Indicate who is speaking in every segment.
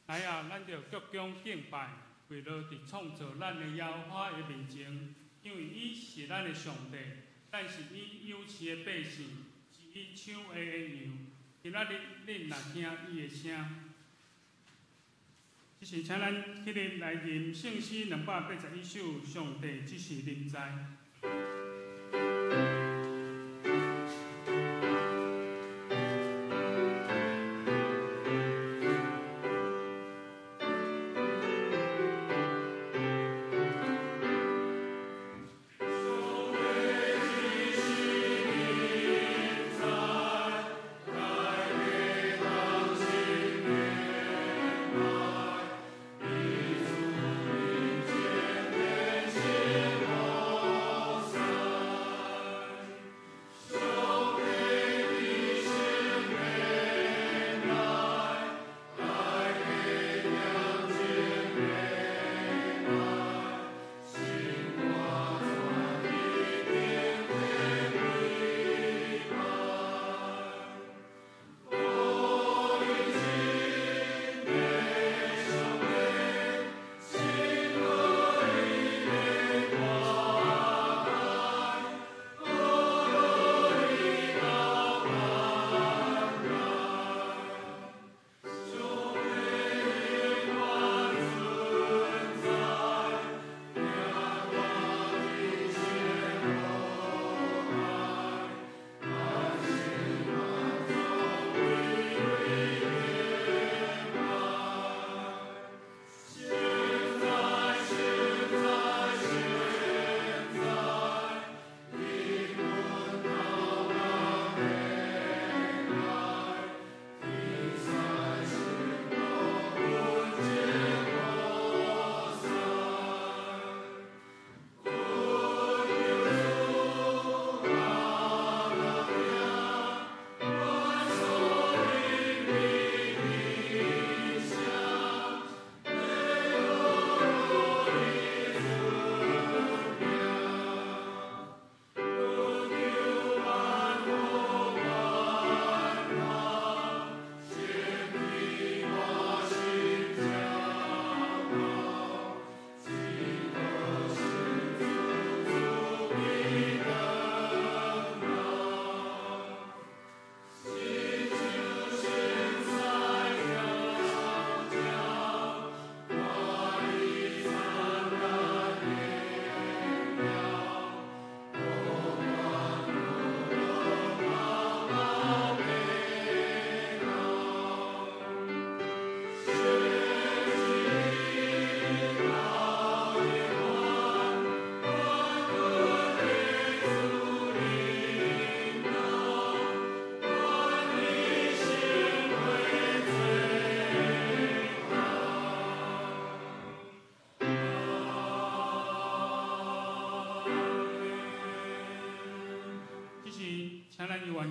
Speaker 1: 来啊，咱着鞠躬敬拜，为了伫创造咱的耶和华的面前，因为伊是咱的上帝，咱是伊有赐的百姓，是伊抢的恩羊。今仔日恁来听伊的声。即是请咱迄日来吟圣诗281首，上帝只是临在。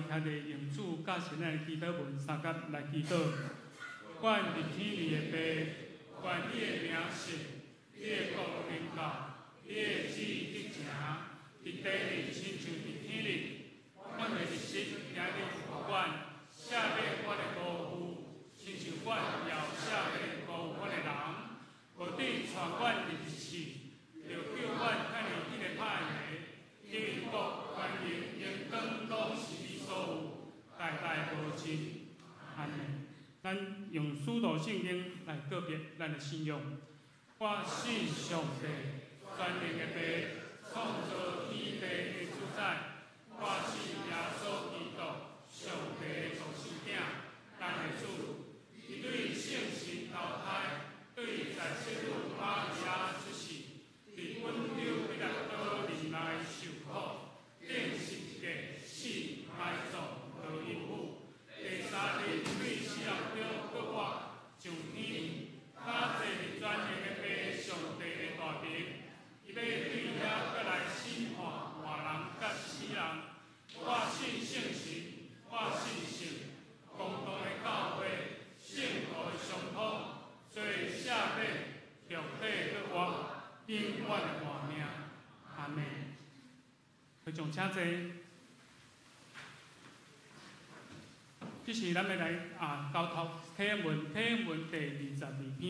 Speaker 1: 听着用主教神的祈祷文三甲来祈祷。愿伫天里的爸，愿你的名圣，你的国临到，你的旨意得成，伫地里亲像伫天里。阮的日食今日互阮，赦免阮的辜负，亲像阮也有赦免辜负阮的人。无对传阮入一世，就叫阮看到迄个歹个，因为国、权力、荣光拢是你所有，代代无尽。阿门。咱用使徒圣经来告别咱的信仰。我信上帝，全能的爸，创造天地的主宰。我信耶稣基督，上帝的独生囝，咱的主。伊对圣神投胎，对在世路玛利亚出世，伫温柔彼拉多里来受苦，领十字架，死埋葬，得因父。第三日对死人中搁活，上天，他坐伫全能的爸上帝的大名，伊要对遐搁来审判活人甲死人。我信圣神，我信神，共同的教会，圣徒的相通，做赦免，肉体搁活，永远的活命。阿门。会众请坐。这是咱要来交头启应文第22篇，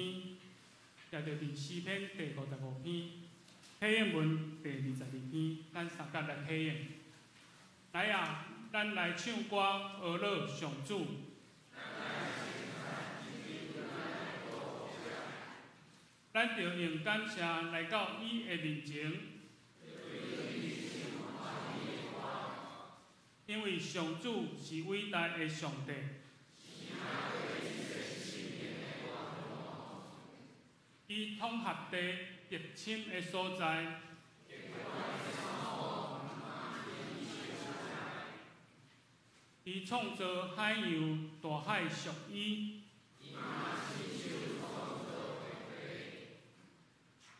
Speaker 1: 也就是诗篇第55篇。启应文第22篇，咱三甲来启应。来啊，咱来唱歌阿乐上主。咱着用感谢来到伊的面前，因为上主是伟大的上帝。伊统合地极深的所在，伊创造海洋大海属伊。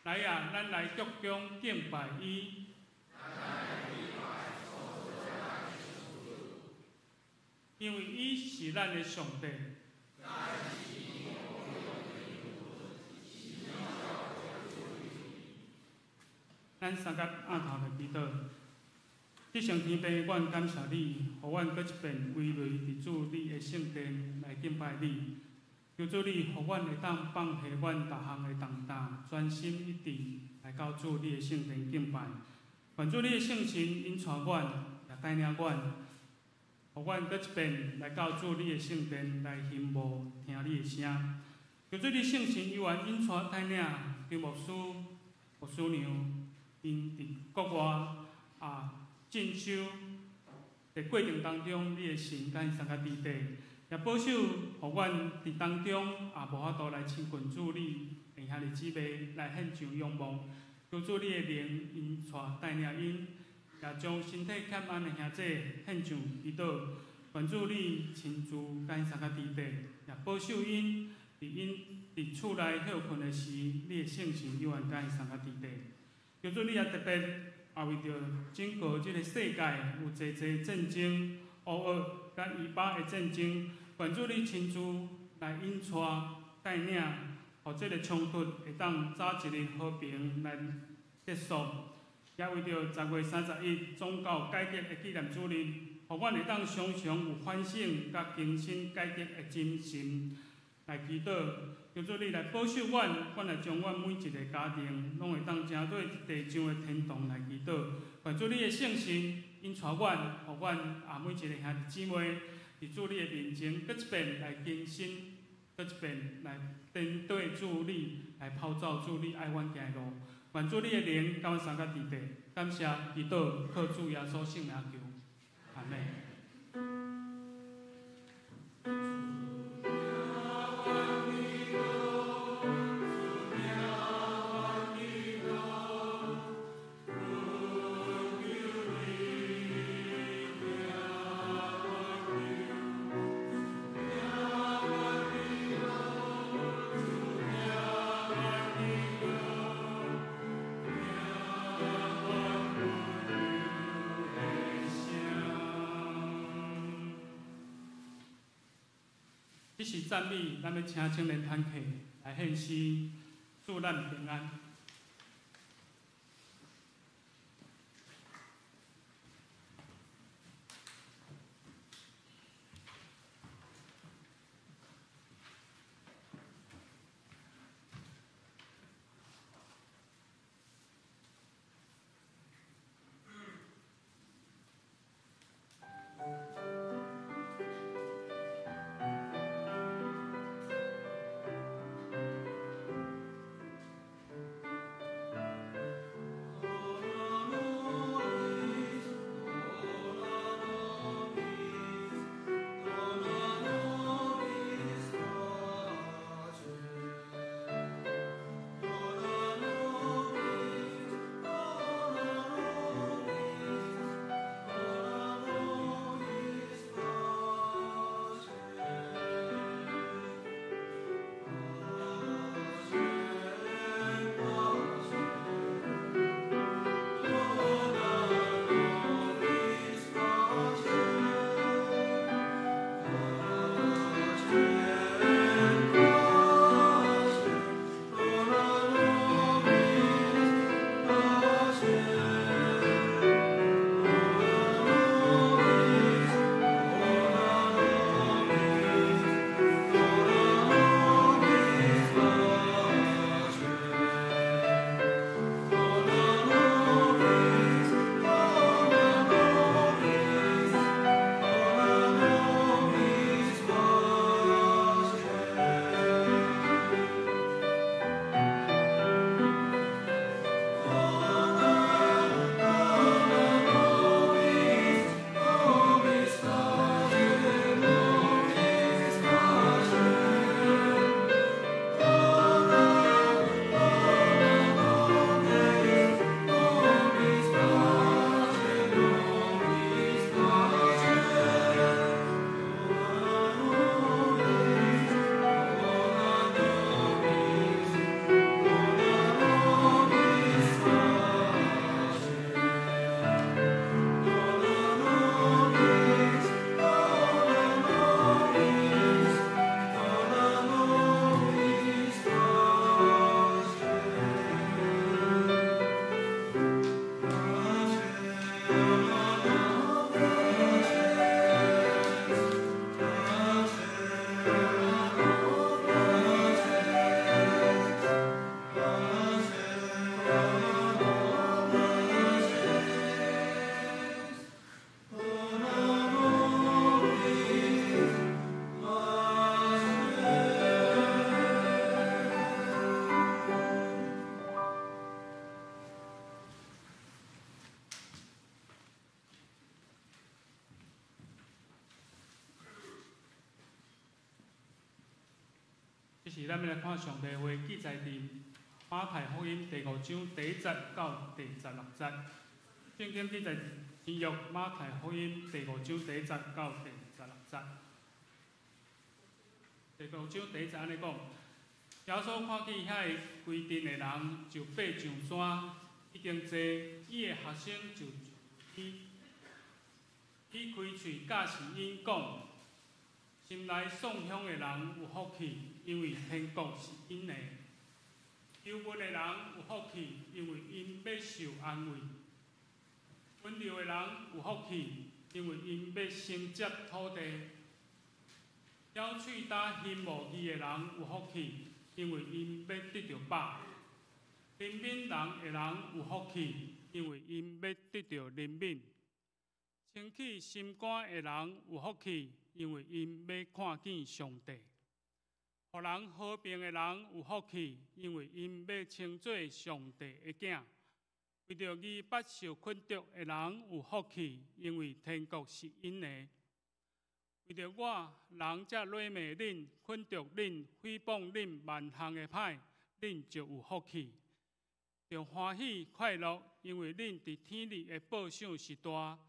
Speaker 1: 来啊，咱来鞠躬敬拜伊。因为伊是咱的上帝。咱三甲暗头来祈祷。地上天父，阮感谢你，互阮搁一遍围内伫主你的圣殿来敬拜你。求主你，互阮会当放下阮逐项的重担，专心一致来到主你的圣殿敬拜。愿主你的圣神引带阮，也带领阮，互阮搁一遍来到主你的圣殿来寻慕听你的声。求主你圣神永远引带带领，叫牧师娘因伫国外进修的过程当中，你的神甲因三甲伫地。也保守，互阮伫当中无法度来亲近主你，让兄弟姊妹来献上仰望。求主你的灵因带领因，也将身体欠安的兄弟献上祈祷。愿主你亲自甲因三甲伫地，也保守因伫厝内休困的时，你的圣神永远甲因三甲伫地。求主你也特别为着整个这个世界有济战争、乌俄甲以巴的战争。愿主你亲自来引带带领，互这个冲突会当早一日和平来结束。也为着10月31宗教改革的纪念主日，互阮会当常常有反省甲更新改革的精神来祈祷。求主你来保守阮，阮来将阮每一个家庭拢会当正对地上的天堂来祈祷。愿主你的圣神引带阮，互阮每一个兄弟姊妹。伫主你的面前，搁一遍来更新，搁一遍来面对主你，来跑走主你爱阮行的路。愿主你的灵甲阮三甲伫地，感谢祈祷，靠主耶稣圣名求，阿门。这是赞美，咱要请青年团客来献诗，祝咱平安。这是咱要来看上帝话记载伫马太福音第5章第1节到第16节。圣经记载新约马太福音第5章第1节到第16节。第5章第1节安尼讲：耶稣看见遐个规阵的人，就爬上山，已经坐，伊的学生就起开喙教示因讲。心内丧香的人有福气，因为天国是因的；忧闷的人有福气，因为因要受安慰；温柔的人有福气，因为因要承接土地；鸟喙焦心无义的人有福气，因为因要得到饱；怜悯人的人有福气，因为因要得到怜悯；清起心肝的人有福气。因为因要看见上帝，予人和平的人有福气，因为因要称作上帝的囝；为着伊捌受困毒的人有福气，因为天国是因的；为着我，人则勒骂恁、困毒恁、诽谤恁万项的歹，恁就有福气，就欢喜快乐，因为恁伫天里的报赏是大。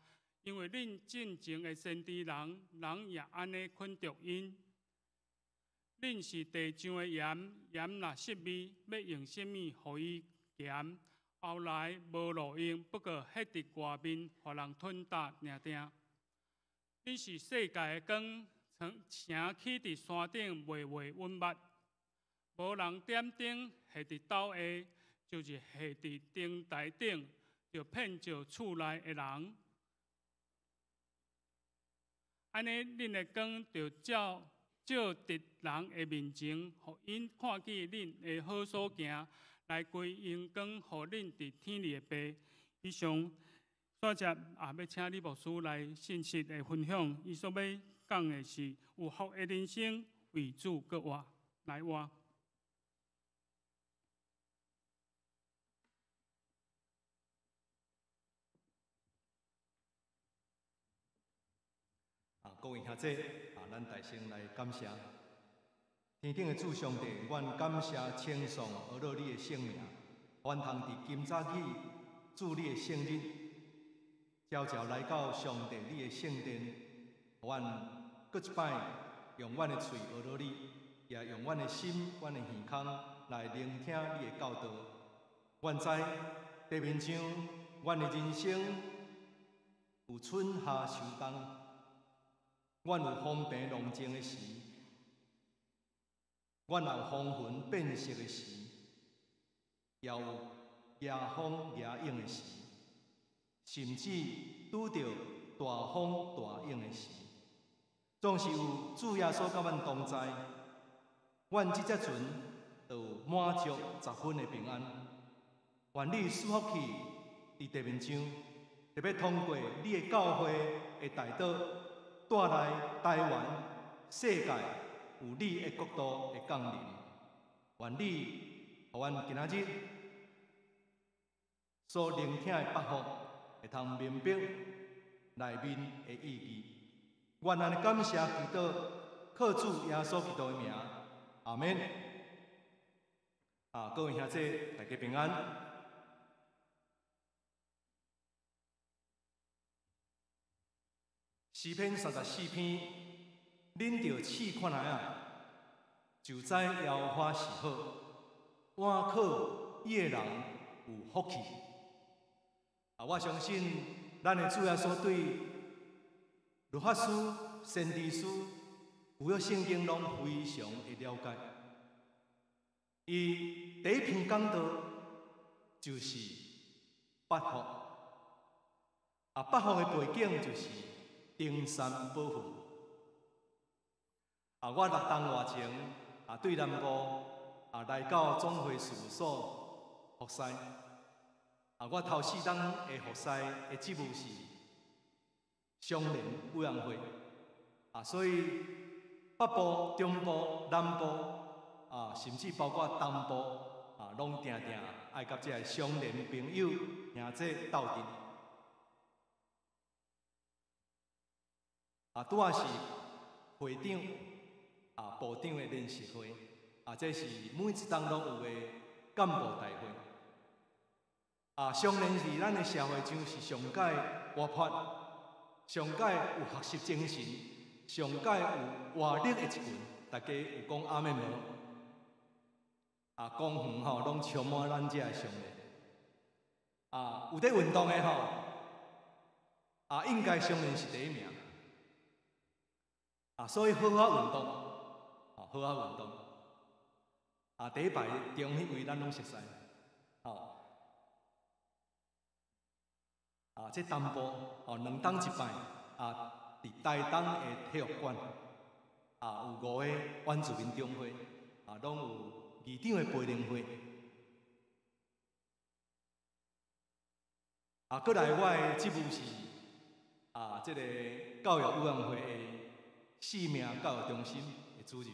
Speaker 1: 因为恁进前的先知人，人也安尼困着因。恁是地上的盐，盐若失味，要用什么互伊咸？后来无路用，不过迄伫外面，互人吞达定定。恁是世界的光，城起伫山顶，微微温密。无人点灯，下伫斗下，就是下伫灯台顶，就骗着厝内的人。安尼，恁的光就照伫人的面前，互因看见恁的好所行，来归因光，互恁伫天里的爸。以上，煞接要请李牧师来信息的分享。伊所要讲的是有福的人生，为主搁活来活。
Speaker 2: 各位兄弟，咱大声来感谢天顶的主上帝，愿感谢称颂而乐你的圣名，愿通伫今早起祝你的圣日，朝朝来到上帝你的圣殿，愿搁一摆用阮的嘴而乐你，也用阮的心、阮的耳孔来聆听你的教导。愿在地面上，阮的人生有春夏秋冬。阮有风平浪静的时，阮也有风云变色的时，也有夜风夜影的时，甚至拄着大风大影的时，总是有主耶稣甲阮同在。阮即只阵就有满足10分的平安。愿你赐福气伫地面上，特别通过你的教会的大道。带来台湾、世界有你的国度的降临，愿你互阮今仔日所聆听的百福，会通明白内面的意义。愿安尼感谢祈祷，靠主耶稣基督的名，阿免。各位兄弟，大家平安。诗篇34篇，恁着试看来啊，就知耶和华是好，倚靠伊的人有福气。我相信咱的主耶稣对律法师、先知书、旧约圣经拢非常的了解。伊第一篇讲道就是八福，八福的背景就是。登山宝训。我6冬外前对南部来到总会事务所服侍。我头4冬的服侍的职务是商联委员会。所以北部、中部、南部甚至包括东部拢定定爱甲这商联朋友兄弟斗阵。拄仔是会长部长的联席会，这是每一档拢有的干部大会。上年是咱的社会上是上届活泼、上届有学习精神、上届有活力的一群，大家有讲阿妹无？公园拢充满咱这上面。有在运动的应该上面是第一名。所以好好运动，好好运动。第一排中迄位咱拢熟悉，这东部2档一摆，伫台东的体育馆，有5个原住民中会，拢有议长的培灵会。过来我的职务是这个教育委员会的4名教育中心的主任。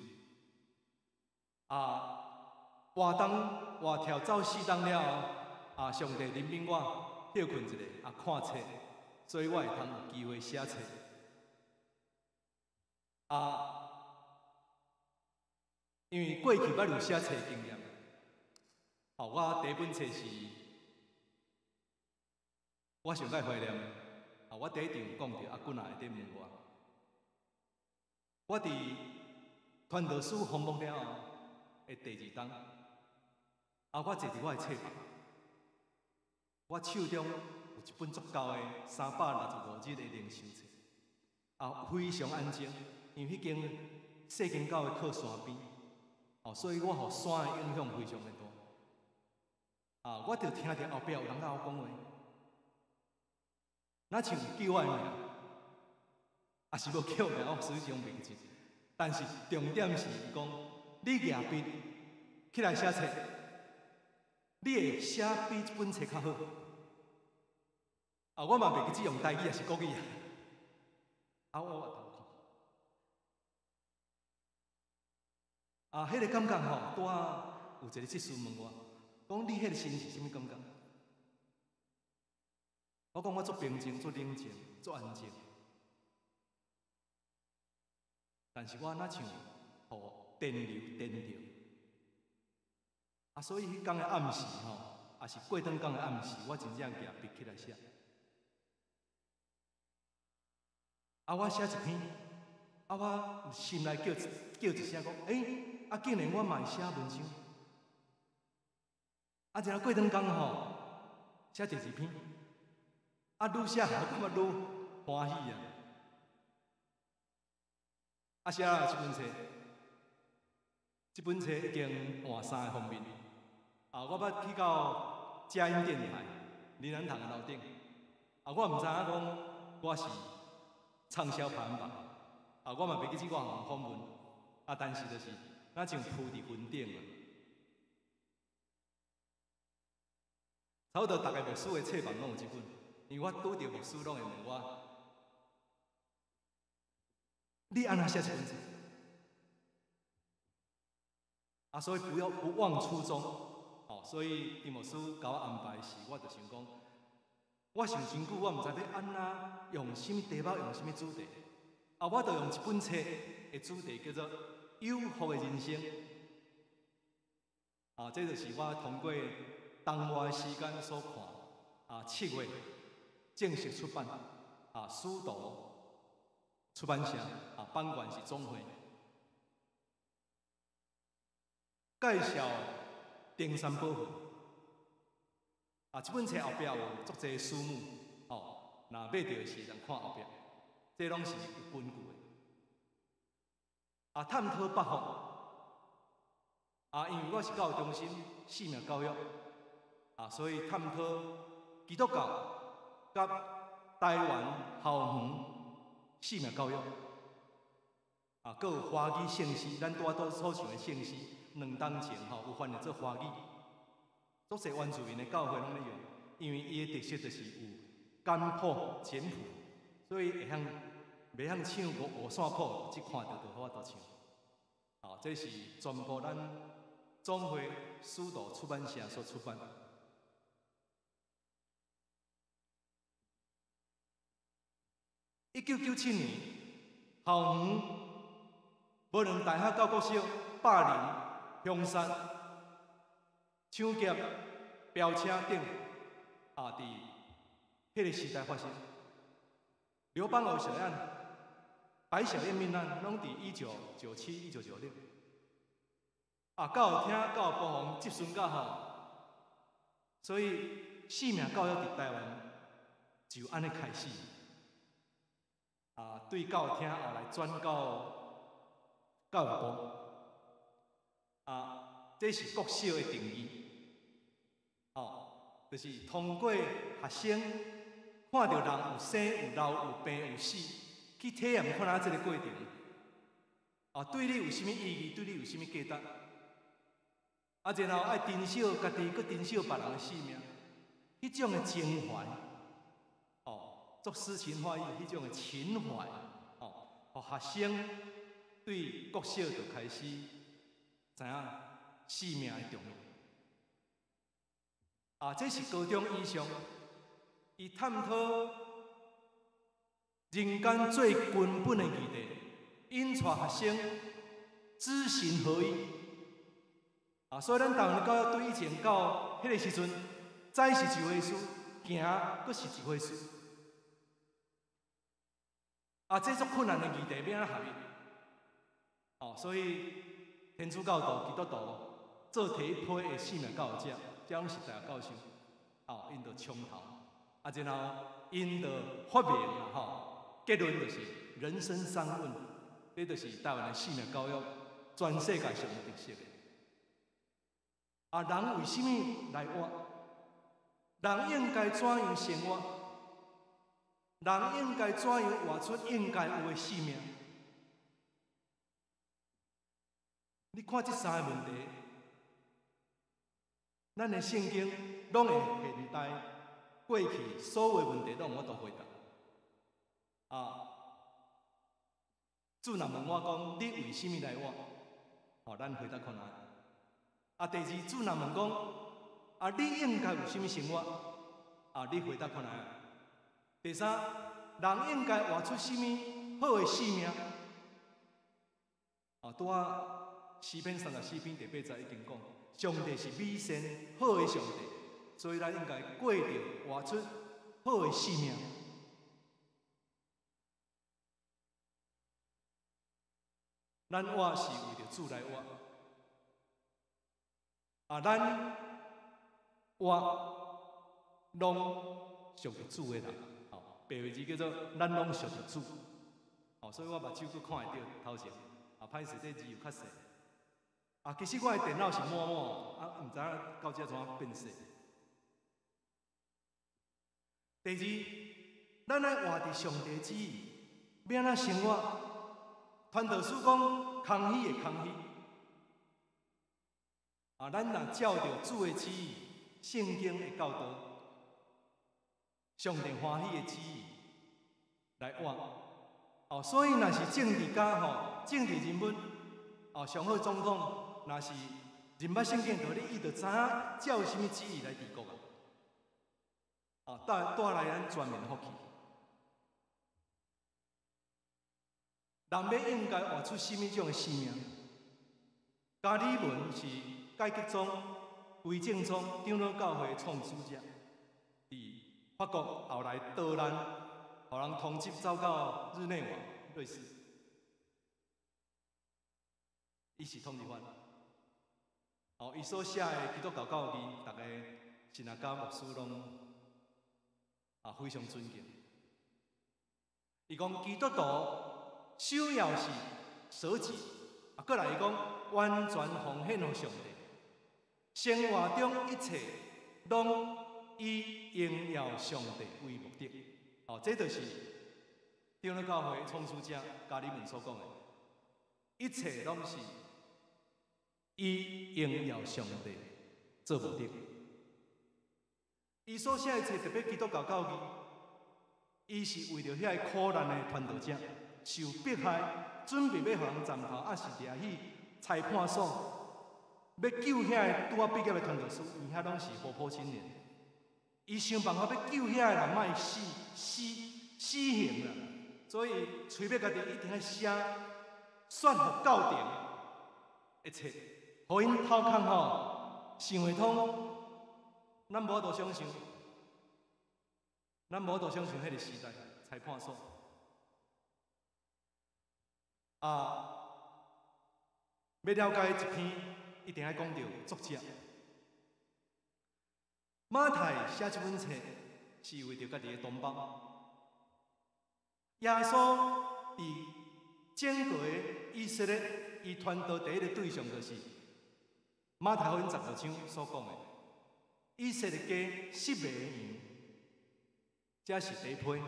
Speaker 2: 活动活跳走4档了后，上帝怜悯我休困一下，看册，所以我会通有机会写册。因为过去捌有写册经验，我第一本册是，我上届怀念，我第一场讲到阿君在底问我伫传道书封幕了后的第2档，我坐伫我的册旁，我手中有一本足够的365日的灵修册，非常安静，因为迄间细间教会靠山边，所以我互山的影响非常的大。我就听到后壁有人甲我讲话，哪像叫我的名，也是无叫名，我始终袂记。但是重点是讲，你举笔起来写册，你会写比这本册较好。我嘛袂记只用台语还是国语我迄个感觉有一个执事问我，讲你迄个心是啥物感觉？我讲我足平静、足冷静、足安静。但是我哪像电流电着，所以迄天的暗时也是过顿天的暗时，我真正举笔起来写。我写一篇，我心内叫一声讲，竟然我嘛会写文章。然后过顿天写第2篇，愈写我感觉愈欢喜写了这本册已经换3个封面。我捌去到佳音电台、林南堂的楼顶，我毋知影讲我是畅销排行榜，我嘛袂记这我项访问，但是就是哪像铺伫云顶差不多逐个牧师的册房拢有这本，因为我拄着牧师拢会问我。你安怎写这本册？所以不忘初衷。所以丁牧师甲我安排时，我就想讲，我想真久，我毋知要安怎用什么题目，用什么主题。我就用一本册的主题叫做《有福的人生》。这就是我通过东外的时间所看，7月正式出版，书读出版社版权是总会，介绍登山宝训。这本册后壁有足侪书目，若买到的是通看后壁，这拢是有根据的。探讨北方，因为我是教育中心4名教育，所以探讨基督教甲台湾校园4名教育，搁有华语圣诗，咱拄所想的圣诗，2档前有翻译做华语，足侪原住民的教会拢咧用，因为伊的特色就是有简朴简朴，所以袂晓唱五线谱，只看到就好法度唱。这是全部咱总会书读出版社所出版。1997年，校园无论大学教国小霸凌凶杀、抢劫、飙车等伫迄个时代发生。刘邦欧小案、白小燕命案，拢伫1997、1996。较有听，较有保护，接顺较好，所以性命教育伫台湾就安尼开始。对教育厅后来转到教育部，这是国小的定义，就是通过学生看到人有生有老有病有死，去体验看这个过程，对你有啥物意义，对你有啥物价值，然后爱珍惜家己，搁珍惜别人的性命，迄种的情怀，作诗情画意，迄种的情怀，互学生对国小就开始知影性命的重要。这是高中以上，伊探讨人间最根本的议题，引带学生知行合一。所以咱台湾的教育对以前到迄个时阵，知是一回事，行阁是一回事。这足困难的议题要安怎合一？所以天主教徒、基督徒做第一批的性命教育者，这拢是大学教授，因着冲头，然后因着发明结论就是人生三问，这就是台湾的性命教育全世界上的特色的。人为什么来活？人应该怎样生活？人应该怎样活出应该有的性命？你看这三个问题，咱的圣经拢会现代、过去所有的问题，拢有法度回答。主若问我讲，你为什么来活？咱回答看下。第二，主若问讲，你应该有什么生活？你回答看下。第三，人应该活出什么好的性命？诗篇34篇第8节已经讲，上帝是美善好的上帝，所以咱应该过着活出好的性命。咱活是为着主来活，咱活拢属于主的人，白话字叫做咱拢属于主，所以我目睭佫看会到头前，歹势这字又较细，其实我的电脑是满满，毋知影到这怎变细。第二，咱爱活伫上帝旨意，要安怎生活？传道书讲，空虚的空虚。咱若照着主的旨意，圣经的教导，上帝欢喜的旨意来活。所以若是政治家政治人物，上好总统，若是认捌圣经道理，伊就知影照什么旨意来治国带来咱全面福气。人要应该活出什么种的生命？加里文是解决宗、归正宗长老教会创始者，伫法国后来逃难，互人通缉走到日内瓦、瑞士。伊是统治犯。伊所写的基督教教义，大家神学家、牧师拢非常尊敬。伊讲基督徒首要是舍己，过来伊讲完全奉献予上帝，生活中一切拢以荣耀上帝为目的。这就是长老教会创始者加里文所讲的，一切拢是以荣耀上帝做目的。伊所写的册，特别基督教教义，伊是为着遐个苦难的传道者受迫害，准备要互人斩头，是掠去裁判所，要救遐个拄毕业的传道师，因遐拢是活泼青年。伊想办法要救遐个人莫死刑啦，所以催逼家己一定要写说服教廷的册，互因头壳吼想会通，咱无度想象，迄个时代裁判所。要了解一篇，一定要讲到作者。马太写这本册是为着家己的同胞。耶稣伫整个以色列，伊传道第一个对象就是马太福音12章所讲的以色列家失迷的羊，这是第一批，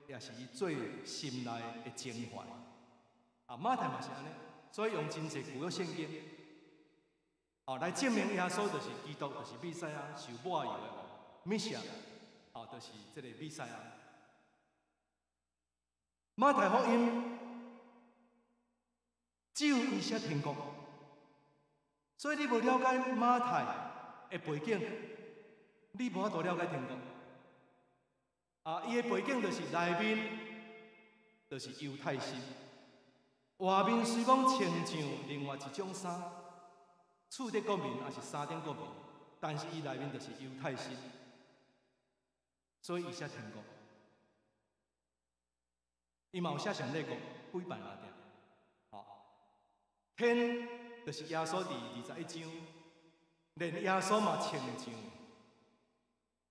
Speaker 2: 也是伊最心内的情怀。马太嘛是安尼，所以用真侪旧约圣经，来证明耶稣就是基督，就是弥赛亚，受抹油的弥赛亚，就是这个弥赛亚。马太福音只有伊写天国，所以你无了解马太的背景，你无法度了解天国。伊的背景就是内面就是犹太心。外面虽讲穿像另外一种衫，厝顶国民也是衫顶国民，但是伊内面就是犹太心，所以伊写天国。伊嘛有写上帝国几版啊点，天就是耶稣伫21章，连耶稣嘛穿像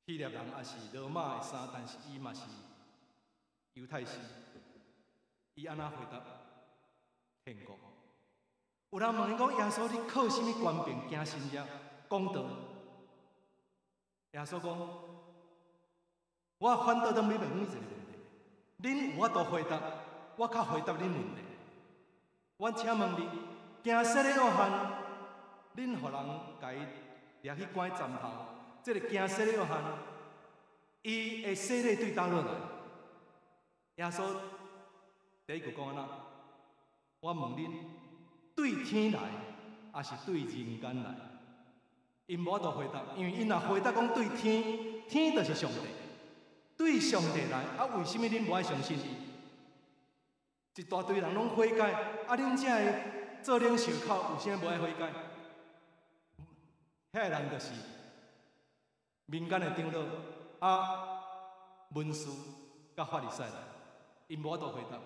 Speaker 2: 希腊人也是罗马的衫，但是伊嘛是犹太心，伊安那回答？天国，有人问伊讲：耶稣，你靠什么权柄行神业讲道？耶稣讲：我反倒当你问你一个问题，恁有法度回答，我较回答恁问题。我请问你，行色的约翰，恁互人家伊掠去关站头，这个行色的约翰，伊的洗礼对倒落来？耶稣第一句讲安那？我问恁，对天来，还是对人间来？因无法度回答，因为因若回答讲对天，天就是上帝；对上帝来，为什么恁无爱相信伊？一大堆人拢悔改，恁这个做领袖口，为啥无爱悔改？遐个人就是民间的长老、文士、甲法利赛人，因无法度回答。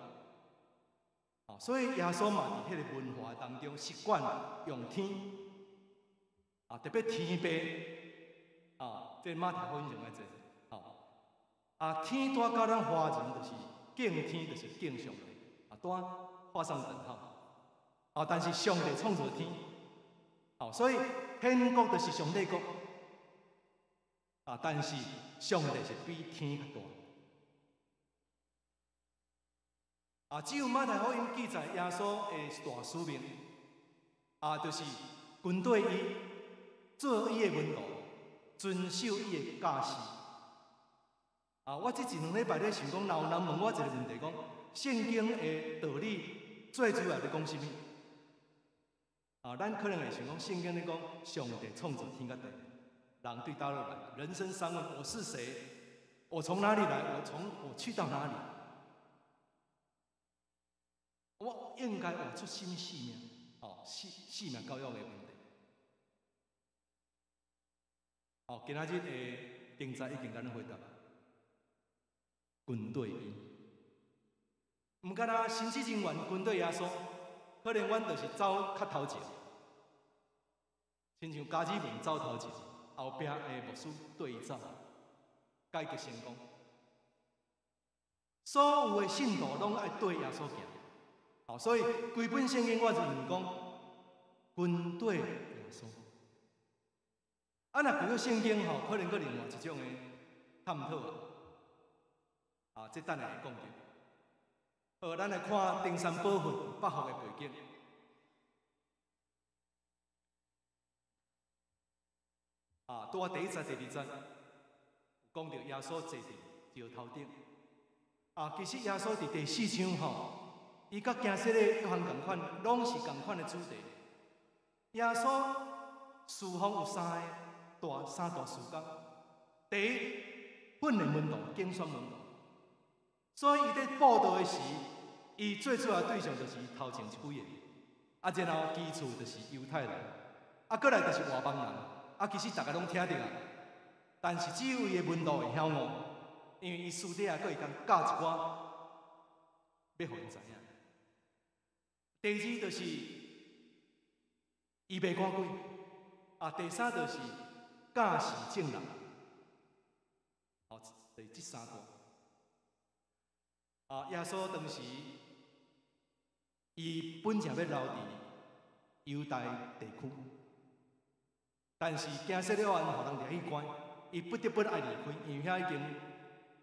Speaker 2: 所以耶稣嘛，伫迄个文化当中习惯用天，特别天父，这马太福音上来做，天带到咱华人就是敬天，就是敬上帝，带画上等号，但是上帝创造天，所以天国就是上帝国，但是上帝是比天较大。只有马太福音记载耶稣的大使命，就是军队伊做伊的门徒，遵守伊的教示。我这一两礼拜咧想讲，若有人问我一个问题，讲圣经的道理最主要咧讲什么？咱可能会想讲，圣经咧讲上帝创造天甲地，人对倒落来，人生三问：我是谁？我从哪里来？我去到哪里？我应该活出什么使命？使命教育的问题。今仔日的竞赛已经甲咱回答，军队伊，毋敢若神职人员军队耶稣，可能阮就是走较头前，亲像加子文走头前，后壁的牧师对伊走，改革成功。所有的信徒拢爱对耶稣行。所以规本圣经我就用讲军队耶稣。若旧约圣经可能搁另外一种的探讨这等下会讲到。咱来看登山宝训北福的背景。拄第一节、第二节讲到耶稣坐伫石头顶。其实耶稣伫第4章伊甲行色的约翰同款，拢是同款的主题。耶稣侍奉有三大事工：第一，训练门徒、竞选门徒。所以伊在布道的时，伊最主要对象就是头前一几个，然后基础就是犹太人，过来就是外邦人，其实大家拢听着啊，但是只有伊的门路会晓悟，因为伊私底下佫会讲教一寡，要互因知影。第二就是伊袂赶鬼，第三就是假示正人，就是这三段。耶稣当时伊本正要留伫犹太地区，但是惊说了完，互人掠去关，伊不得不爱离开，因为遐已经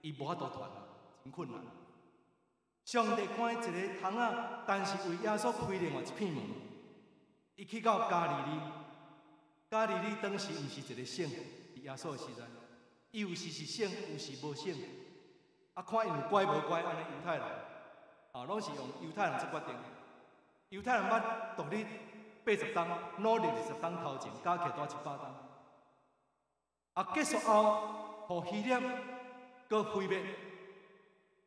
Speaker 2: 伊无法度传啊，真困难。上帝看一个窗仔，但是为耶稣开另外一片门。伊去到加利利，加利利当时毋是一个省，伫耶稣的时代，伊有时是省，有时无省。看因有乖无乖，安尼犹太人，拢是用犹太人做决定。犹太人捌独立80天，努力20天头前，加起大100天。结束后，互希腊搁毁灭，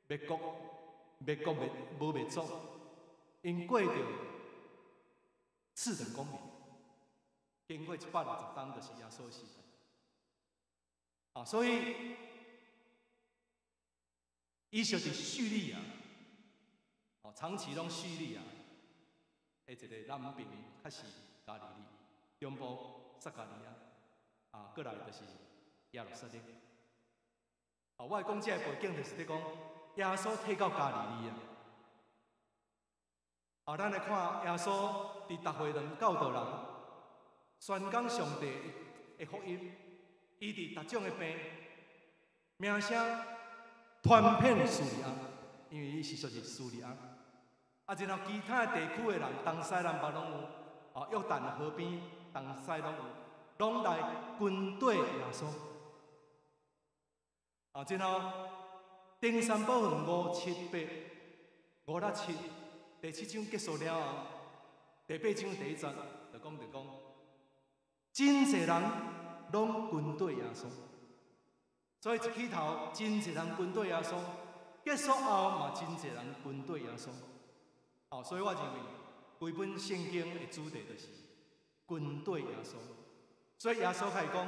Speaker 2: 灭国无灭族，因过着次等公民。经过160天，就是耶稣时代。所以伊就伫叙利亚，长期拢叙利亚的一个南边，较是加利利，中部撒加利亚，过来就是耶路撒冷。我会讲这个背景，就是咧讲耶稣退到加利利啊。咱来看耶稣伫大会堂教导人，宣讲上帝的福音，伊伫各种的病名声传遍叙利亚，因为伊是属于叙利亚。然后其他地区的人，东西南北拢有，约旦河边东西拢有，拢来军队耶稣。然后登山宝训578、567，第7章结束了后，第8章第1节就讲，真侪人拢军队耶稣。所以一起头真侪人军队耶稣，结束后嘛真侪人军队耶稣。所以我认为，规本圣经的主题就是军队耶稣。所以耶稣开始讲，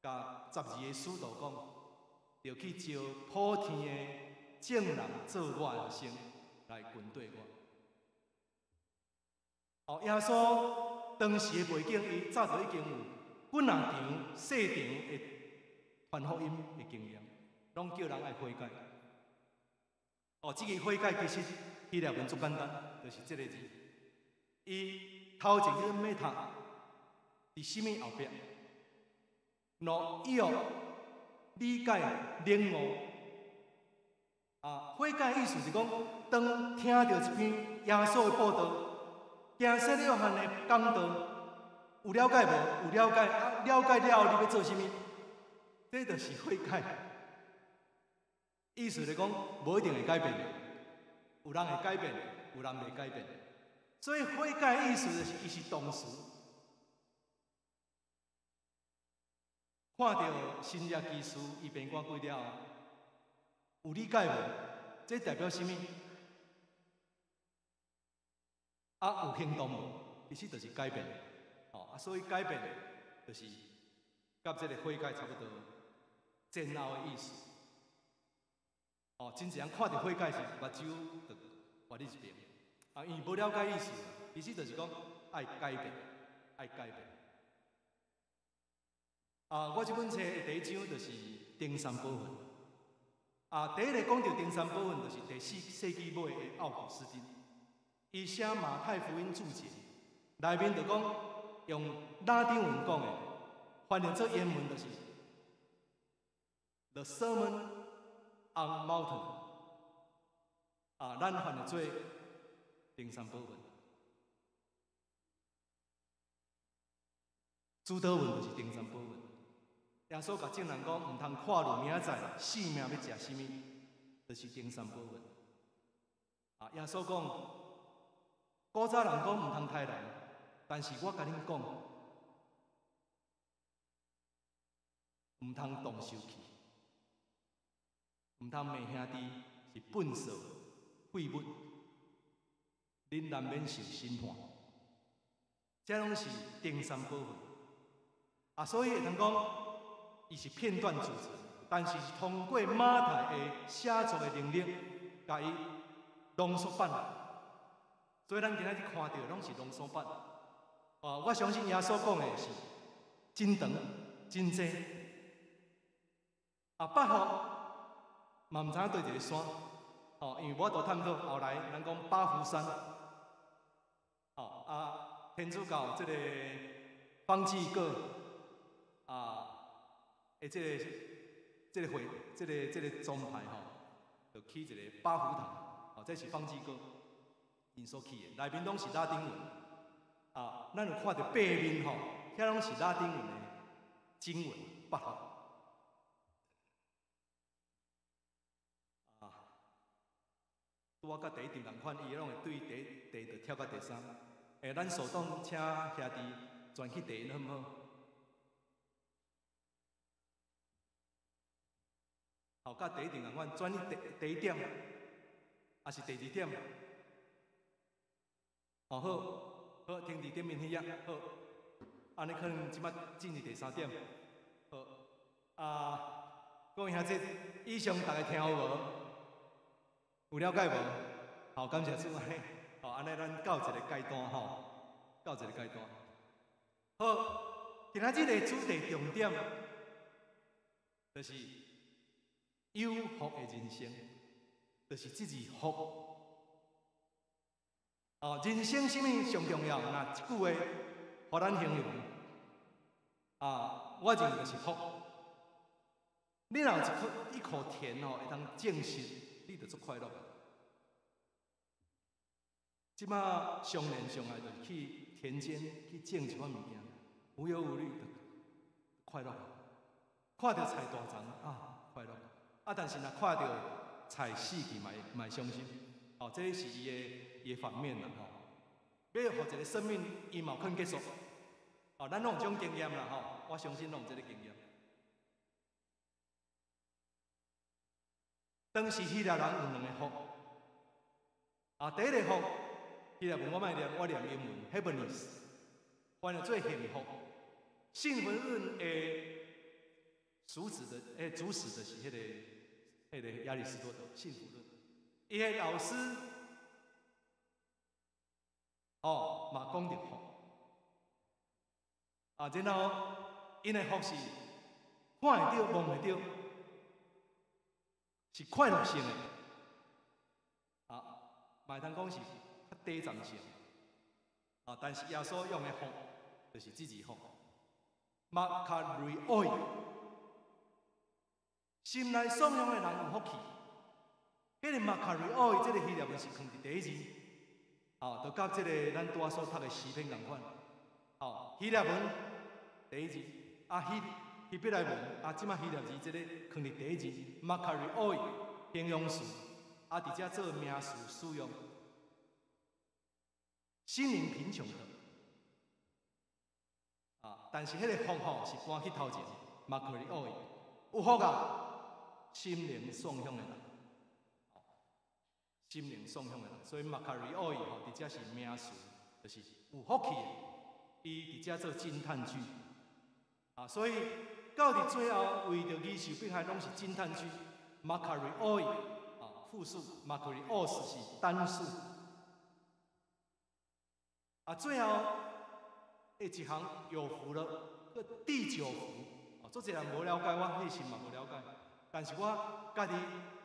Speaker 2: 甲12个使徒讲，要去招普天的正人做我的先来军队我。耶稣当时的背景，伊早就已经有军乐场、戏场的传福音的经验，拢叫人爱悔改。这个悔改其实希腊文足简单，就是这个字。伊头前叫咩读？伫什么后壁？以后理解、领悟。悔改意思是讲，当听到一篇耶稣的报道，行说了汉的讲道，有了解无？有了解，了解了后你要做什么？这就是悔改。意思是讲，无一定会改变，有人会改变，有人袂改变。所以悔改意思就是，伊是动词。看到新约基书，伊变卦几了后，有理解无？这代表什么？有行动无？其实就是改变。所以改变就是甲这个悔改差不多前后的意思。真侪人看到悔改是目睭就划你一边，因为无了解意思，其实就是讲爱改变，爱改变。我这本册的第1章就是登山宝训。第一个讲到登山宝训，就是第4世纪末的奥古斯丁，伊写马太福音注解，内面就讲用拉丁文讲的，翻译做英文就是 The Sermon on Mountain。咱翻译做登山宝训。主导文就是登山宝训。耶稣甲众人讲，毋通看路明仔载性命要食什么，就是登山宝训。耶稣讲，古早人讲毋通杀人，但是我甲恁讲，毋通动手气，毋通骂兄弟是粪扫废物，恁难免受审判。这拢是登山宝训啊，所以会通讲，伊是片段组成，但是是通过马太的写作的能力，甲伊浓缩版。所以咱今仔日看到拢是浓缩版。我相信耶稣讲的是真长、真济。北福嘛毋知影对一个山，因为我都探讨后来人讲八福山，天主教这个方济各的这个会这个宗派就起一个八福堂，这是方济各因所起的，内面拢是拉丁文，咱有看到背面遐拢是拉丁文的经文八福。我甲第一场同款，伊拢会对第一就跳到第三。咱首当请兄弟转去第一好唔好？甲第一场同款，转去第一点，还是第二点？好，听伫顶面迄页，好，安尼可能即摆进入第三点。好，各位兄弟，以上大家听有无？有了解无？好，感谢主安尼，安尼咱到一个阶段到一个阶段。好，今仔日的主题重点就是有福的人生，就是这字福。人生什么上重要？那一句话，互咱形容，我认为就是福。你若有一口田会当种实，你就足快乐。即马上年上来就去田间去种一款物件，无忧无虑的快乐。看到菜大长快乐。但是若看到菜死去，嘛伤心。这是伊的反面啦要互一个生命伊嘛有可能结束。咱拢有这种经验啦我相信拢有这个经验。当时希腊人有两个福，第一个福。希腊文我念英文 ，happiness， 翻译做幸福。幸福论的主旨就是迄个亚里士多德幸福论。伊的老师嘛讲着福，然后因的福是看会到、摸会到，是快乐性的，嘛会通讲是。短暂性，但是耶稣用的福就是这字福，马卡瑞爱，心内爽享的人有福气。迄个马卡瑞爱，这个希腊文是放伫第一字，就甲这个咱拄仔所读的诗篇同款。希腊文第一字，希伯来文即马希腊字这个放伫第一字，马卡瑞爱形容词，伫遮做名词使用。心灵贫穷的，但是迄个福是赶去头前，马可里奥有福心灵爽享的人，心灵爽享的人，所以马卡里奥伫遮是名词，就是有福气的，伊伫遮做惊叹句，所以到伫最后为着伊受迫害拢是惊叹句，马卡里奥复数，马卡里奥斯是单数。最后一行有福了，第九福。做一人无了解，我内心嘛无了解。但是我家己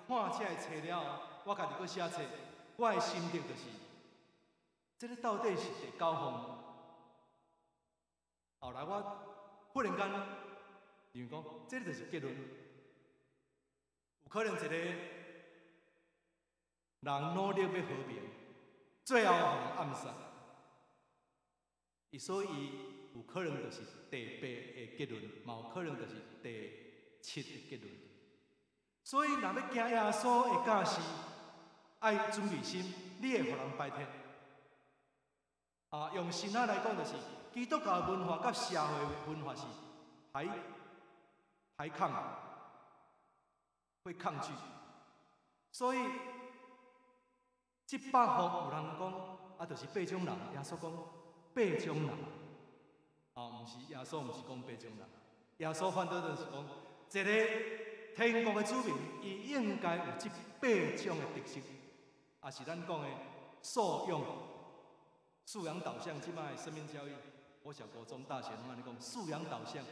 Speaker 2: 看这个册了，我家己搁写册，我的心得就是，这个到底是第九福？后来我忽然间认为讲，这个就是结论。有可能一个人努力要和平，最后互人暗杀。所以有可能就是第八个结论，嘛有可能就是第七个结论。所以，若要行耶稣的教示，爱准备心，你会互人摆脱。用神学来讲，就是基督教文化甲社会文化是排抗，会抗拒。所以，这8福有人讲，就是8种人，耶稣讲。八种人，毋是耶稣，毋是讲八种人，耶稣反倒就是讲，一个天国的子民，伊应该有这八种的特色，也是咱讲的素养、素养导向。即摆的生命教育，我小国中、大学拢安尼讲，素养导向，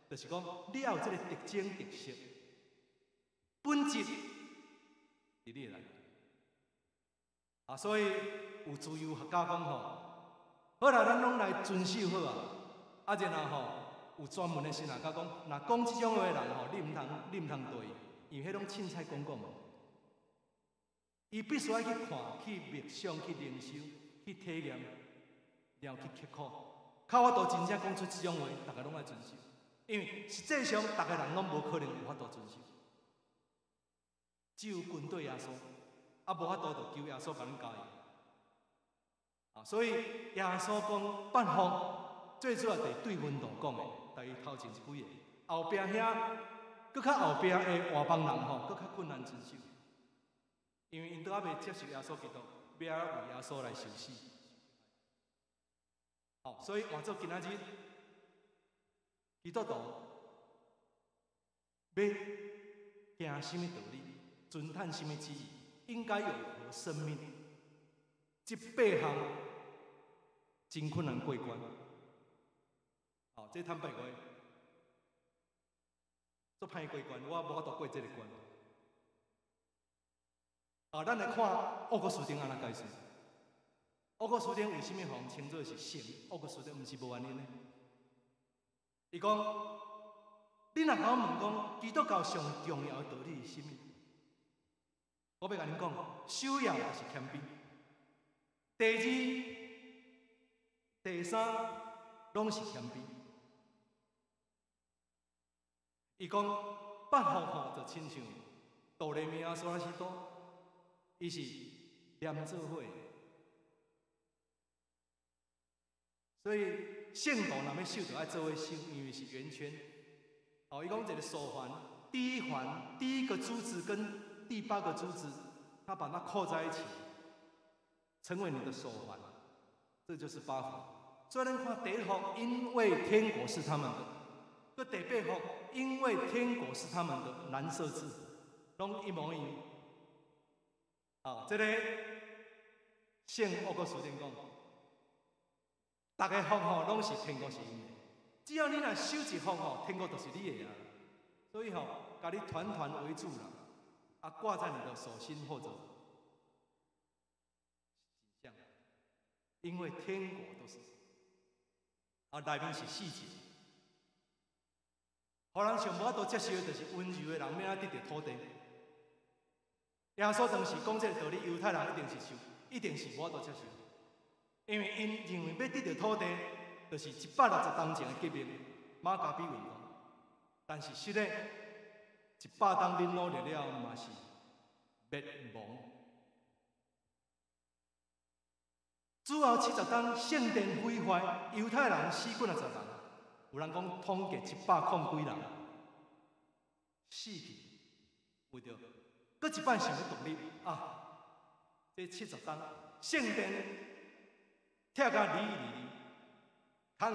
Speaker 2: 就是讲你要有这个特征、特色、本质伫你内。所以有自由学家讲好啦，咱拢来遵守好啊。然后有专门的神学家讲，若讲即种话的人你毋通对，因为迄拢凊彩讲嘛。伊必须要去看、去默想、去灵修、去体验，然后去刻苦。靠我都真正讲出即种话，大家拢爱遵守，因为实际上大家人拢无可能有法度遵守，只有军队耶稣。无法度就求耶稣甲恁教伊。所以耶稣讲8福，最主要就是对温度讲的，第头前几个，后壁遐，搁较后壁的外邦人搁较困难遵守，因为因都还未接受耶稣基督，要为耶稣来受死。所以换做今仔日，基督徒要行什么道理，遵探什么旨意？应该有何生命？这8项真困难过关。这坦白话，足歹过关，我无法度过这个关。咱来看奥古斯丁安怎解释。奥古斯丁为什么互称作是圣？奥古斯丁毋是无原因的。伊讲，你若甲我问讲，基督教上重要的道理是甚么？我要甲恁讲，首要就是谦卑。第二、第三，拢是谦卑。伊讲8福就亲像哆来咪啊嗦拉西哆，伊是连做伙。所以圣道若要守，就爱做伙守，因为是圆圈。伊讲一个手环，第一环第一个珠子跟第8个珠子，它把它扣在一起，成为你的手环，这就是8福。所以咱看第1福，因为天国是他们的；第8福，因为天国是他们的，蓝色字，拢一模一样。这个圣奥古斯丁讲，大家福拢是天国是因的，只要你若守一福天国就是你的啊。所以甲你团团围住了。挂在你的手心或者形象，因为天国都是内面是4节，互人上无法度接受的，就是温柔的人免得到土地。耶稣当时讲这个道理，犹太人一定是无法度接受，因为因认为要得到土地，就是160当前的革命马加比运动，但是实在。100当恁努力了，嘛是灭亡。主后70当圣殿毁坏，犹太人死几啊十人，有人讲统计100几人死去，为着搁一摆想要独立这70当圣殿拆甲离，空。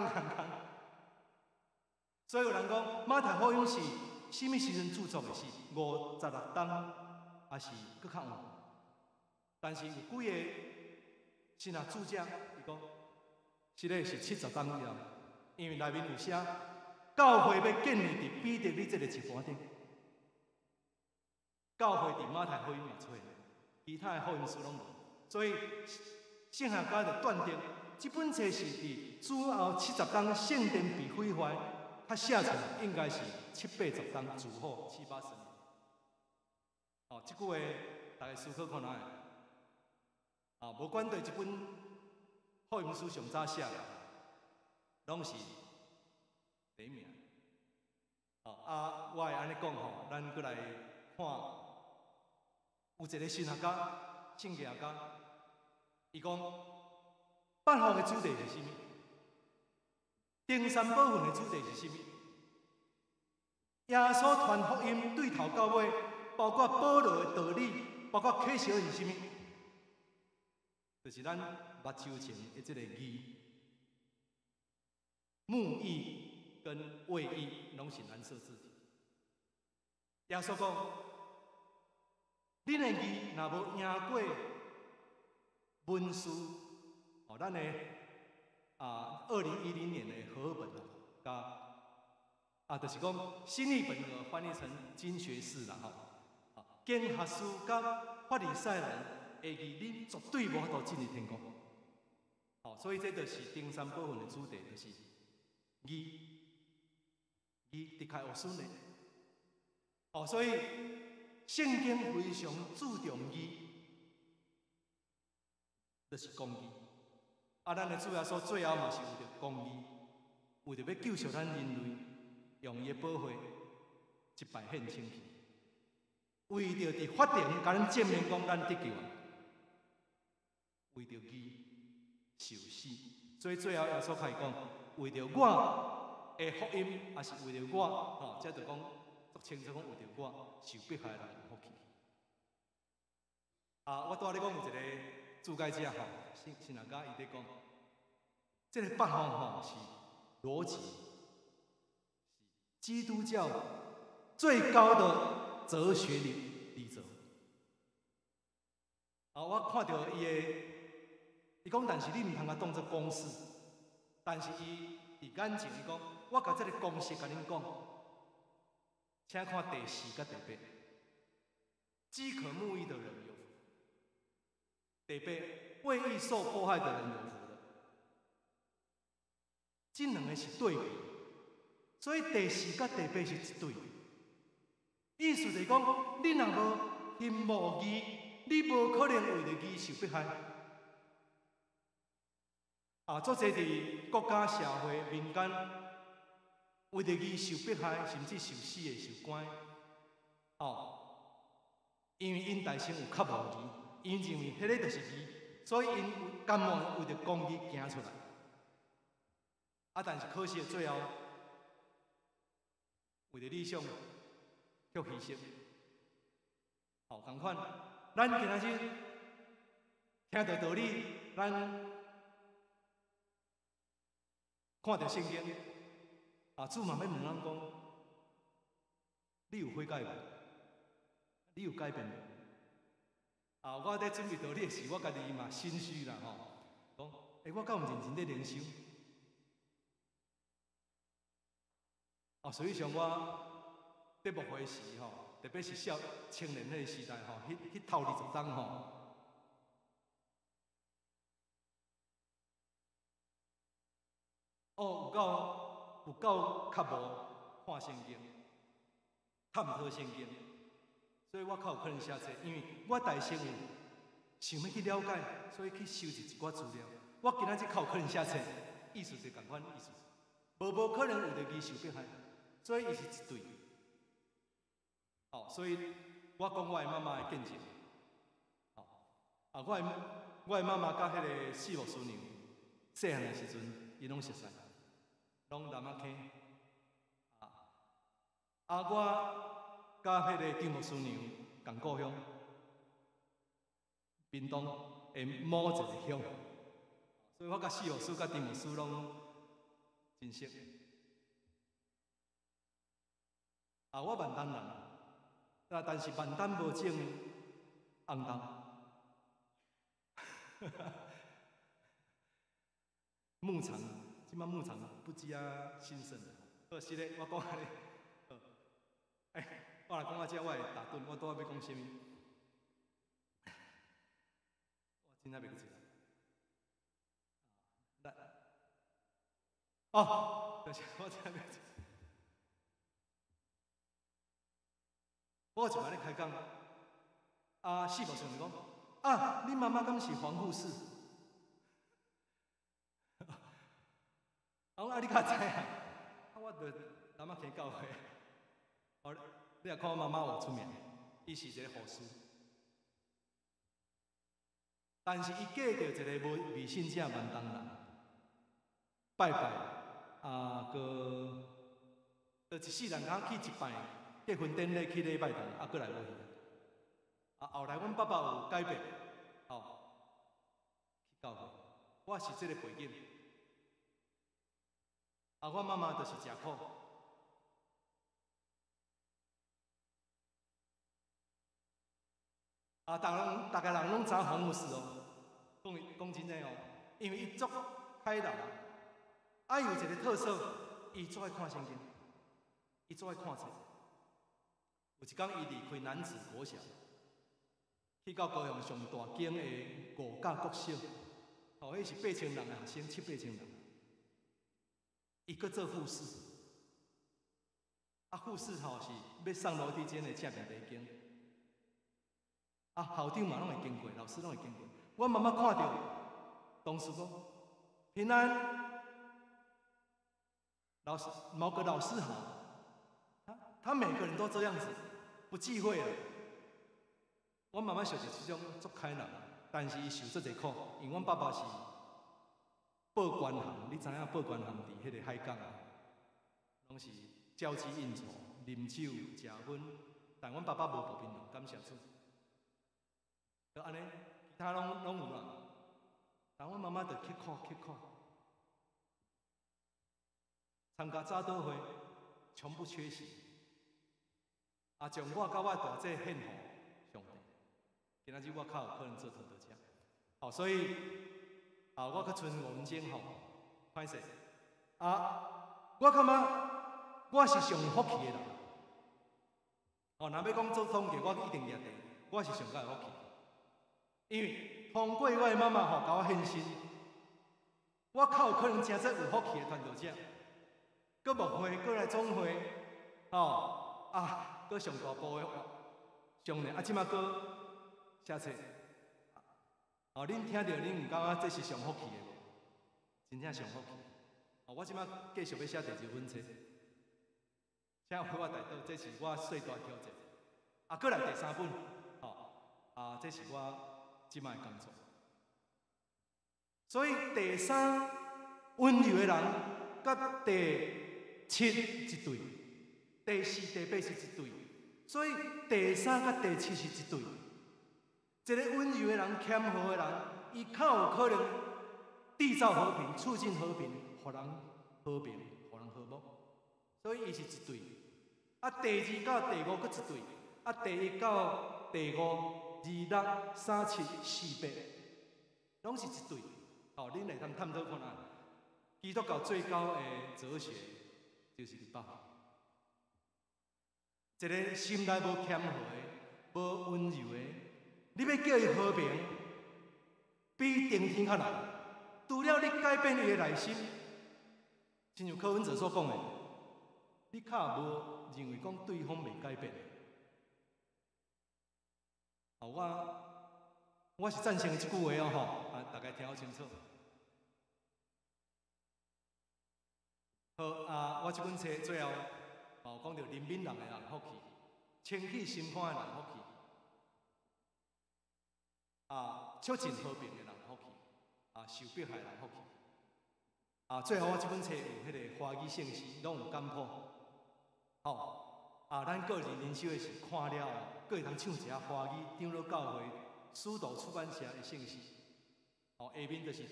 Speaker 2: 所以有人讲马太福音是。什么时阵著作的是56当，还是搁较晚？但是有几个是若注者，伊讲，实在是70当以后，因为内面有写，教会要建立伫彼得你这个一盘顶，教会伫马太福音嘛出现，其他的福音书拢无，所以圣学家就断定，这本册是伫主后70当圣殿被毁坏。他写出来应该是70-80当主后70-80年。这句话大家思考看下。无管对这本福音书上早写的，拢是第一名。我会安尼讲咱过来看，有一个神学家、圣经学家，伊讲8福的主题是甚么？登山宝训的主题是甚么？耶稣传福音对头到尾，包括保罗的道理，包括启示是甚么？就是咱目睭前的这个义，木义跟卫义拢是蓝色字体。耶稣讲，恁的义若无赢过文书，咱的2010年的和本就是讲新译本的翻译成经学士啦经学士甲法利赛人的义，恁绝对无法度进入天国。所以这就是登山宝训的主题，就是义的确有损的。所以圣经非常注重义，就是公义。咱的主耶稣最后嘛是为着公义，为着要救赎咱人类，用伊的宝血一摆献清去，为着伫法庭甲咱证明讲咱得救，为着义受死。所以最后耶稣开始讲，为着我的福音，也是为着我，这就讲足清楚讲为着我受迫害的人有福气。我拄仔咧讲有一个注解者新人家伊咧讲，这个北方是逻辑，是基督教最高的哲学理则。我看到伊讲，但是你唔通甲当作公式，但是伊伫眼前伊讲，我甲这个公式甲恁讲，请看第4甲第8，饥渴慕义的人有福。第8，为义受迫害的人有福了。这两个是对比，所以第4甲第8是一对。意思就是讲，你若无信无义，你无可能为着义受迫害。足侪伫国家、社会、民间，为着义受迫害，甚至受死的、受关。因为因内心有较无义，因认为迄个就是义，所以因甘愿为着公义行出来。但是可惜最后，为着理想，却牺牲。同款，咱今仔日听到道理，咱看到圣经，主嘛要问咱讲，你有悔改无？你有改变无？我在准备道理时，我家己嘛心虚啦讲，我敢有认真咧灵修？实际上我在牧会时特别是青年迄个时代迄头20冬有够较无看圣经，探讨圣经，所以我较有可能写册，因为我内心有想要去了解，所以去收集一寡资料。我今仔日较有可能写册，意思是同款意思，无可能为着义受迫害，所以伊是一对。所以我讲我的妈妈的见证。我的妈妈甲迄个四牧师娘细汉的时阵，伊拢熟悉，拢南仔坑。我甲迄个张牧师娘同故乡，屏东的某一个乡，所以我甲四牧师、甲张牧师拢真熟。我万丹人。但是万丹无种红豆，牧场，即摆牧场不加兴盛。是咧，我讲下咧，我来讲到这，我会打盹，我拄仔要讲啥物？我真正袂记起来。对不起，我真袂记。我一摆咧开讲，四牧师就讲，恁妈妈敢是黄护士？我讲你较知我着南仔坑教会。你若看我妈妈有出名，伊是一个护士，但是伊嫁着一个无未信者万东人，拜拜，就一世人通去一摆。结婚典礼去礼拜堂，过来落去。后来阮爸爸有改变，去教会。我是这个背景。我妈妈就是食苦。大家人拢知黄牧师哦，讲真诶哦，因为伊足开朗，有一个特色，伊足爱看圣经，伊足爱看册。有一天，伊离开男子国小，去到高雄上大间的五甲国小，迄是8000人的学生，7、8000人。伊搁做护士，护士是要上楼梯间的正平第一间。校长嘛拢会经过，老师拢会经过。我妈妈看到，同事讲平安，某个老师好，他每个人都这样子，不忌讳了。我妈妈想着这种足开朗，但是伊受足侪苦，因为阮爸爸是报关行，你知影报关行伫迄个海港拢是交际应酬、啉酒、食薰，但阮爸爸无薄面皮，感谢主。就安尼，其他拢有啦。但阮妈妈就去看，参加早祷会，从不缺席。将我甲我大姐献互上帝。今仔日我较有可能做头道者。所以我较剩5分钟歹势。我感觉我是上福气的人。若要讲做统计，我一定掠第一，我是上较有福气。因为通过我的妈妈甲我献身，我较有可能成做有福气的传道者。搁牧会，搁来总会，搁上大部的上呢，即马搁写册。恁听到恁毋感觉这是上福气的无？真正上福气。我即马继续要写第2本册，请为我代祷，这是我最大的挑战。搁来第3本，这是我即摆的工作。所以第3温柔的人，甲第7一对，第4、第8是一对，所以第3甲第7是一对。一个温柔的人、谦和的人，伊较有可能缔造和平、促进和平、互人和平、互人和睦。所以伊是一对。第2到第5搁一对。第1到第5、2、6、3、7、4、8，拢是一对。恁会通探讨看下，基督教最高的哲学就是律法。一个心内无谦和的、无温柔的，你要叫伊和平，比登天较难。除了你改变伊的内心，亲像柯文哲所讲的，你较无认为讲对方袂改变。我是赞成这句话哦，大家听好清楚。我这本册最后有讲到人民人的人福气，清气心肝的人福气，促进和平的人福气，受迫害的人福气。最后我这本册有迄个华语圣诗，拢有简谱。咱个人人修的是看了，搁会通唱一下华语长老教会师道出版社的圣诗。下面就是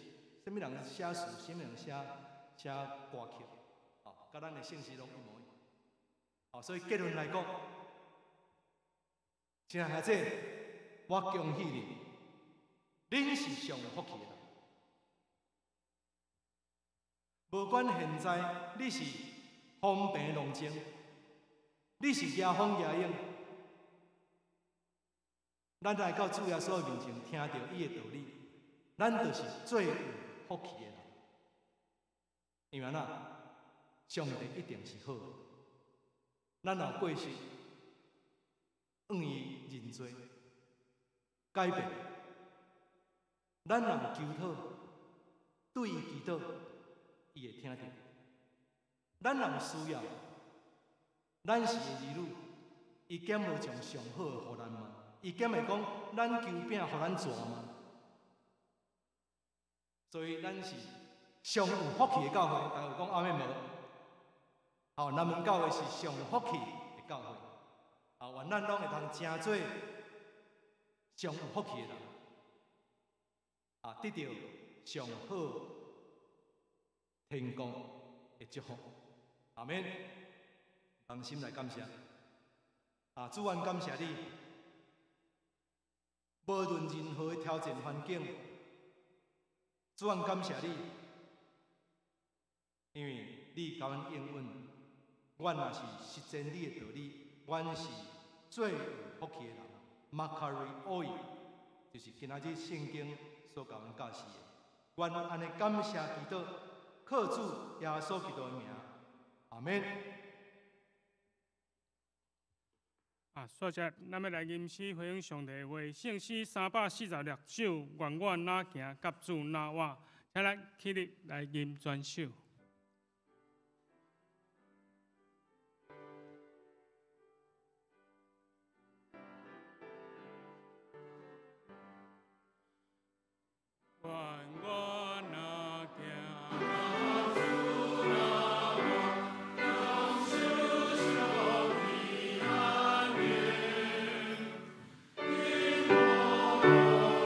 Speaker 2: 什么人写词，什么人写歌曲，甲咱的圣诗拢一模一样。所以结论来讲，亲爱孩子，我恭喜你，恁是上福气的人。无管现在你是风平浪静，你是野风野影，咱来到主耶稣面前，听到伊的道理，咱就是最有福气的人。因为上帝一定是好的。咱若过去愿意认罪、改变，咱若有求讨，对伊祈祷，伊会听到。咱若有需要，咱是儿女，伊减无将上好的予咱吗？伊减会讲咱求饼予咱蛇吗？所以咱是上有福气的教会，大家有讲阿们无？南门教会是上福气的教会。愿咱拢会通成做上有福气的人，得到上好天国的祝福。阿们，同心来感谢。主愿感谢你，无论任何的条件环境，主愿感谢你，因为你甲阮应允，阮若是实践你的道理，阮是最有福气的人。Makari Oi， 就是今仔日圣经所甲阮教示的。愿安尼感谢祈祷，靠主耶稣基督的名，阿免。
Speaker 1: 说者，咱要来吟诗回应上帝的话，圣诗346首，愿我哪行，甲主哪活，请咱起立来吟全首。愿我哪行，甲主哪活，让世上平安年。因我主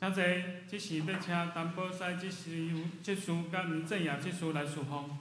Speaker 1: 现在，这时要请陈宝师执事甲吴正业执事来侍奉。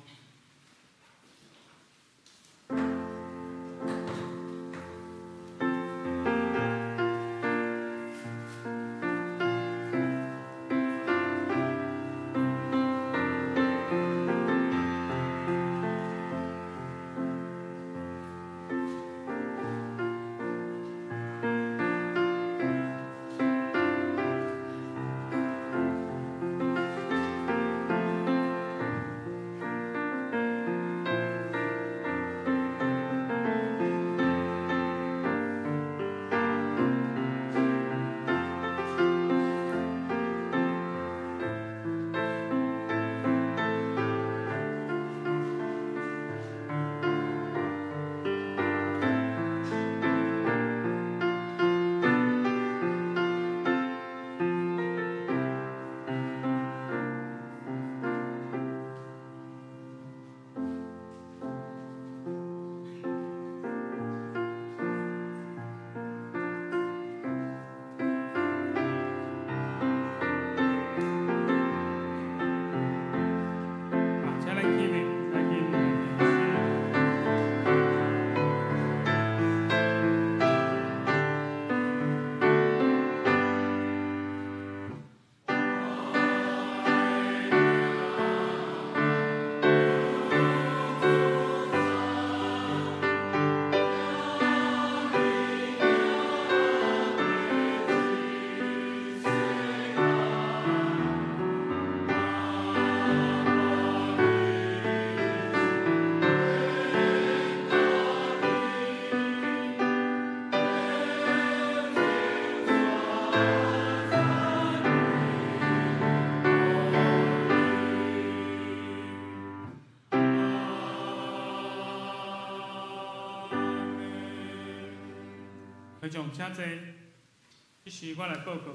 Speaker 1: 会长请坐，这时我来报告。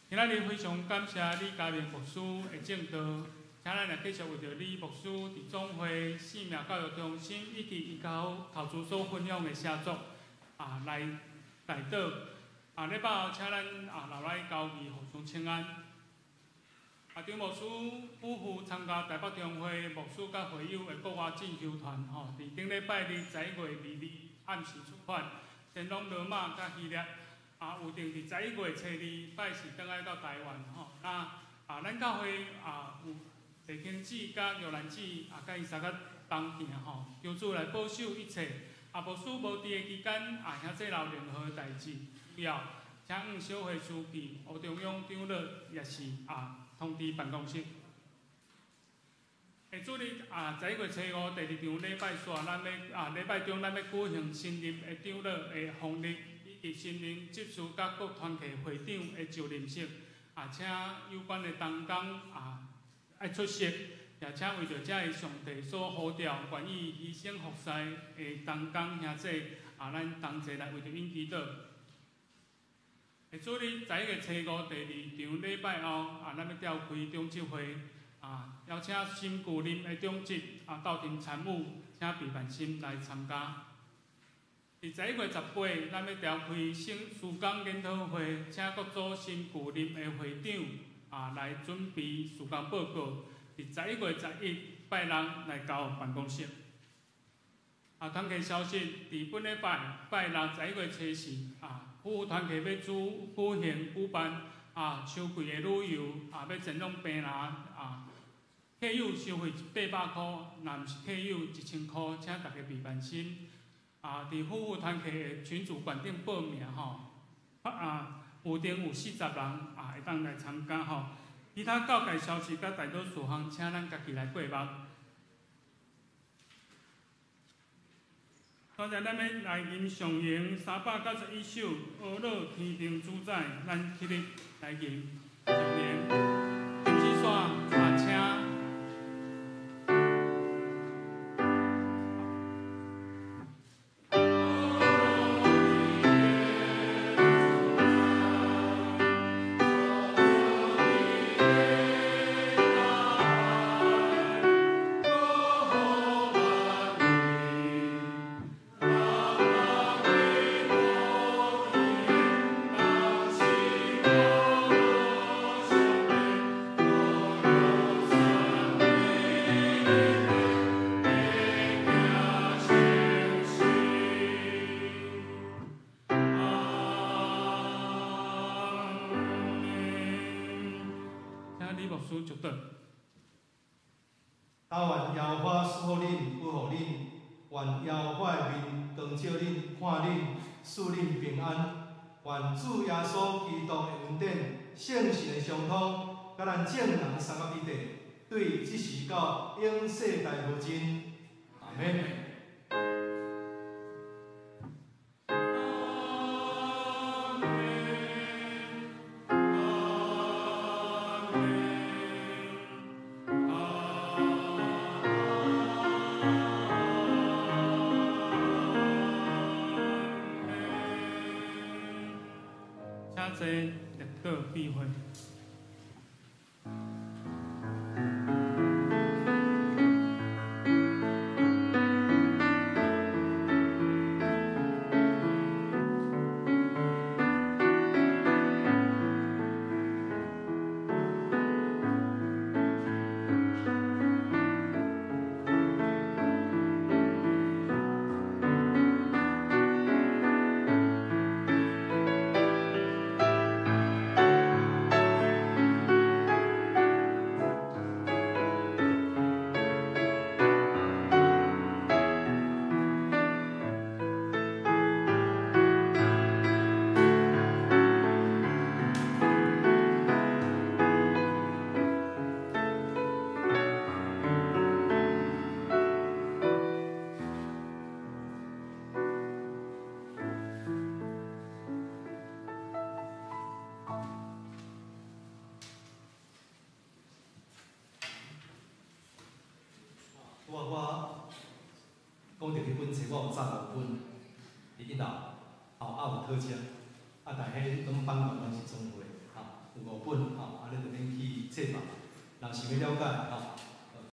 Speaker 1: 今仔日非常感谢李家明牧师的正道，请咱来继续为着李牧师伫总会生命教育中心以及伊甲头主所分享的写作来带导。礼拜后请咱留来交易互相请安。张牧师夫妇参加台北中会牧师甲会友的国外进修团伫顶礼拜日11月2日暗时出发，前往罗马甲希腊。有定伫11月初2拜四倒来到台湾咱教会有地经子甲玉兰子甲伊三个同行求主来保守一切。牧师无伫的期间兄弟有任何代志需要，请小会书记吴中央长老也是通知办公室。下主日11月初5第2场礼拜煞，咱要礼拜中咱要举行新任的长老的奉礼。以及新任执事甲各团契会长的就任式，请有关的同工爱出席，也请为着这个上帝所呼召愿意牺牲服侍的同工兄弟，咱同齐来为着因祈祷。下主日11月初5第2场礼拜后，咱要召开中执会，邀请新旧任的长执斗阵参悟，请毕万心来参加。伫11月18，咱要召开圣事工研讨会，请各组新旧任的会长来准备事工报告。伫11月11拜六来到办公室。团契消息，伫本礼拜六11月初4，夫妇团契要举办秋季的旅游，要前往平南客友收费800块，若毋是客友1000块，请大家备万心。伫夫妇团契的群组馆顶报名预定有40人会当来参加其他教界消息甲大多事项，请咱家己来过目。现在咱要来吟上咏391首《阿老天庭主宰》，咱起立来吟上咏。金丝线请。
Speaker 2: 愿耶和华赐福恁，保护恁；愿耶和华的面光照恁，看恁，赐恁平安。愿主耶稣基督的恩典、圣神的相通，甲咱众人三合一体，对即时到永世代无尽。阿门。坐立道闭会。讲到迄本册，我有送5本，伫1楼，有特奖，但迄拢版权拢是总会，有5本，你就免去册房。若想要了解，